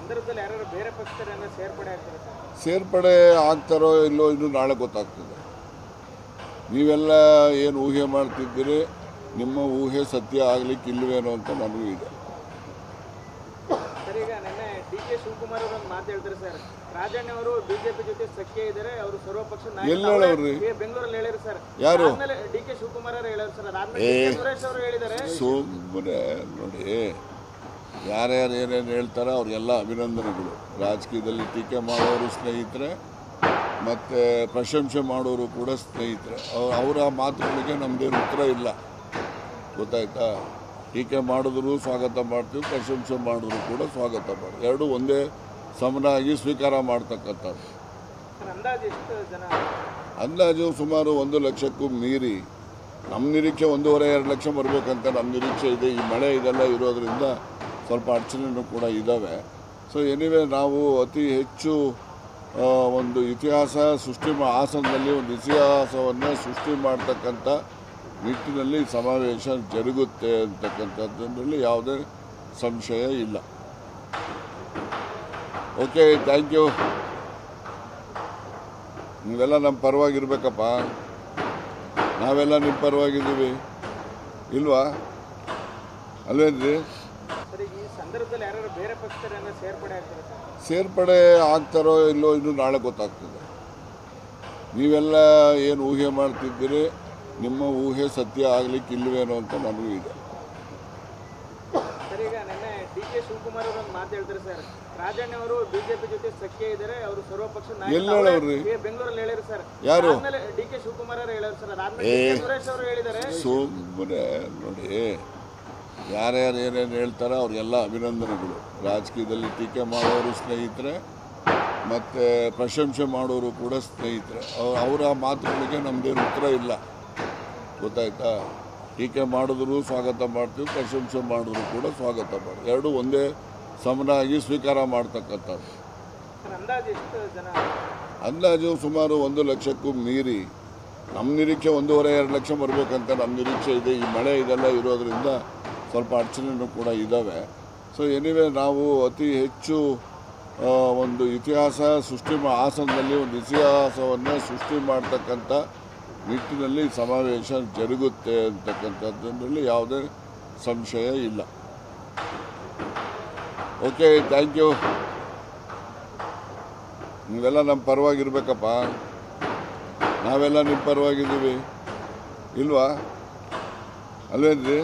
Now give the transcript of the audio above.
ಸಂದರ್ಭದಲ್ಲಿ ಯಾರು ಬೇರೆ ಪಕ್ಷದವರೆಲ್ಲ ಸೇರ್ಪಡೆ ಆಗ್ತಾರೆ ಸರ್? ಸೇರ್ಪಡೆ ಆಗ್ತಾರೋ ಇಲ್ಲೋ ಇನ್ನು ನಾಳೆ ಗೊತ್ತಾಗ್ತದೆ. ನೀವೆಲ್ಲ ಏನು ಊಹೆ ಮಾಡ್ತಿದ್ದೀರಿ, ನಿಮ್ಮ ಊಹೆ ಸತ್ಯ ಆಗ್ಲಿಕ್ಕೆ ಇಲ್ವೇನೋ ಅಂತ ನನಗೂ ಇದೆ. ಸರ್, ಈಗ ನಿನ್ನೆ ಡಿ.ಕೆ. ಶಿವಕುಮಾರ್ ಅವರು ಒಂದು ಮಾತು ಹೇಳ್ತಾರೆ ಸರ್, ರಾಜಣ್ಣ ಅವರು ಬಿಜೆಪಿ ಜೊತೆ ಸಖ್ಯ ಇದ್ದಾರೆ, ಅವರು ಸರ್ವಪಕ್ಷ ಬೆಂಗಳೂರಲ್ಲಿ ಹೇಳಿದ್ರು ಸರ್. ಯಾರು? ಡಿ.ಕೆ. ಶಿವಕುಮಾರ್ ಅವರು ಹೇಳಿದ್ರು ಸರ್. ಅದಾದ್ಮೇಲೆ ಸುರೇಶ್ ಅವರು ಹೇಳಿದ್ದಾರೆ. ಸುಮ್ಮನೆ ನೋಡಿ, ಯಾರ್ಯಾರು ಏನೇನು ಹೇಳ್ತಾರೆ ಅವ್ರಿಗೆಲ್ಲ ಅಭಿನಂದನೆಗಳು. ರಾಜಕೀಯದಲ್ಲಿ ಟೀಕೆ ಮಾಡೋರು ಸ್ನೇಹಿತರೆ, ಮತ್ತು ಪ್ರಶಂಸೆ ಮಾಡೋರು ಕೂಡ ಸ್ನೇಹಿತರೆ. ಅವರ ಮಾತುಗಳಿಗೆ ನಮ್ಮದೇನು ಉತ್ತರ ಇಲ್ಲ, ಗೊತ್ತಾಯ್ತಾ? ಟೀಕೆ ಮಾಡಿದ್ರು ಸ್ವಾಗತ ಮಾಡ್ತೀವಿ, ಪ್ರಶಂಸೆ ಮಾಡಿದ್ರು ಕೂಡ ಸ್ವಾಗತ ಮಾಡ್ತೀವಿ. ಎರಡೂ ಒಂದೇ ಸಮನಾಗಿ ಸ್ವೀಕಾರ ಮಾಡ್ತಕ್ಕಂಥದ್ದು. ಅಂದಾಜು ಸುಮಾರು 1 ಲಕ್ಷಕ್ಕೂ ಮೀರಿ. ನಮ್ಮ ನಿರೀಕ್ಷೆ 1.5-2 ಲಕ್ಷ ಬರಬೇಕಂತ ನಮ್ಮ ನಿರೀಕ್ಷೆ ಇದೆ. ಈ ಮಳೆ ಇದೆಲ್ಲ ಇರೋದ್ರಿಂದ ಸ್ವಲ್ಪ ಅಡಚಣೆನೂ ಕೂಡ ಇದ್ದಾವೆ. ಸೊ ಎನಿವೆ, ನಾವು ಅತಿ ಹೆಚ್ಚು ಒಂದು ಇತಿಹಾಸ ಸೃಷ್ಟಿ ಹಾಸನದಲ್ಲಿ ಒಂದು ಇತಿಹಾಸವನ್ನು ಸೃಷ್ಟಿ ಮಾಡ್ತಕ್ಕಂಥ ನಿಟ್ಟಿನಲ್ಲಿ ಸಮಾವೇಶ ಜರುಗುತ್ತೆ ಅಂತಕ್ಕಂಥದ್ರಲ್ಲಿ ಯಾವುದೇ ಸಂಶಯ ಇಲ್ಲ. Okay, thank you. ನೀವೆಲ್ಲ ನಮ್ಮ ಪರವಾಗಿರ್ಬೇಕಪ್ಪ. ನಾವೆಲ್ಲ ನಿಮ್ಮ ಪರವಾಗಿದ್ದೀವಿ ಇಲ್ವಾ? ಅಲ್ವೇನ್ರಿ? ಸೇರ್ಪಡೆ ಆಗ್ತಾರೋ ಇಲ್ಲೋ ಇನ್ನು ನಾಳೆ ಗೊತ್ತಾಗ್ತದೆ. ನೀವೆಲ್ಲ ಏನು ಊಹೆ ಮಾಡ್ತಿದ್ದೀರಿ, ನಿಮ್ಮ ಊಹೆ ಸತ್ಯ ಆಗ್ಲಿಕ್ಕೆ ಇಲ್ವೇನೋ ಅಂತ ನನಗೂ ಇದೆ. ಸರ್, ಈಗ ನಿನ್ನೆ ಡಿ.ಕೆ. ಶಿವಕುಮಾರ್ ಅವರು ಒಂದು ಮಾತು ಹೇಳ್ತಾರೆ ಸರ್, ರಾಜಣ್ಣ ಅವರು ಬಿಜೆಪಿ ಜೊತೆ ಸಖ್ಯ ಇದ್ದಾರೆ, ಅವರು ಸರ್ವಪಕ್ಷ ಎಲ್ಲವ್ರಿ ಬೆಂಗಳೂರಲ್ಲಿ ಹೇಳಿದ್ರು ಸರ್. ಯಾರು? ಡಿ.ಕೆ. ಶಿವಕುಮಾರ್ ಅವರು ಹೇಳಿದ್ರು ಸರ್. ಅದಾದ್ಮೇಲೆ ಸುರೇಶ್ ಅವರು ಹೇಳಿದ್ದಾರೆ. ಸುಮ್ಮನೆ ನೋಡಿ, ಯಾರ್ಯಾರು ಏನೇನು ಹೇಳ್ತಾರೆ ಅವ್ರಿಗೆಲ್ಲ ಅಭಿನಂದನೆಗಳು. ರಾಜಕೀಯದಲ್ಲಿ ಟೀಕೆ ಮಾಡೋರು ಸ್ನೇಹಿತರೆ, ಮತ್ತು ಪ್ರಶಂಸೆ ಮಾಡೋರು ಕೂಡ ಸ್ನೇಹಿತರೆ. ಅವರ ಮಾತುಗಳಿಗೆ ನಮ್ಮದೇನು ಉತ್ತರ ಇಲ್ಲ, ಗೊತ್ತಾಯ್ತಾ? ಟೀಕೆ ಮಾಡಿದ್ರು ಸ್ವಾಗತ ಮಾಡ್ತೀವಿ, ಪ್ರಶಂಸೆ ಮಾಡಿದ್ರು ಕೂಡ ಸ್ವಾಗತ ಮಾಡ್ತೀವಿ. ಎರಡೂ ಒಂದೇ ಸಮನಾಗಿ ಸ್ವೀಕಾರ ಮಾಡ್ತಕ್ಕಂಥದ್ದು. ಅಂದಾಜು ಸುಮಾರು 1 ಲಕ್ಷಕ್ಕೂ ಮೀರಿ. ನಮ್ಮ ನಿರೀಕ್ಷೆ 1.5-2 ಲಕ್ಷ ಬರಬೇಕಂತ ನಮ್ಮ ನಿರೀಕ್ಷೆ ಇದೆ. ಈ ಮಳೆ ಇದೆಲ್ಲ ಇರೋದ್ರಿಂದ ಸ್ವಲ್ಪ ಅಡಚಣೆನೂ ಕೂಡ ಇದ್ದಾವೆ. ಸೊ ಎನಿವೆ, ನಾವು ಅತಿ ಹೆಚ್ಚು ಒಂದು ಇತಿಹಾಸ ಸೃಷ್ಟಿ ಹಾಸನದಲ್ಲಿ ಒಂದು ಇತಿಹಾಸವನ್ನು ಸೃಷ್ಟಿ ಮಾಡ್ತಕ್ಕಂಥ ನಿಟ್ಟಿನಲ್ಲಿ ಸಮಾವೇಶ ಜರುಗುತ್ತೆ ಅಂತಕ್ಕಂಥದ್ರಲ್ಲಿ ಯಾವುದೇ ಸಂಶಯ ಇಲ್ಲ. Okay, thank you. ನೀವೆಲ್ಲ ನಮ್ಮ ಪರವಾಗಿರ್ಬೇಕಪ್ಪ. ನಾವೆಲ್ಲ ನಿಮ್ಮ ಪರವಾಗಿದ್ದೀವಿ ಇಲ್ವಾ? ಅಲ್ವೇನ್ರಿ?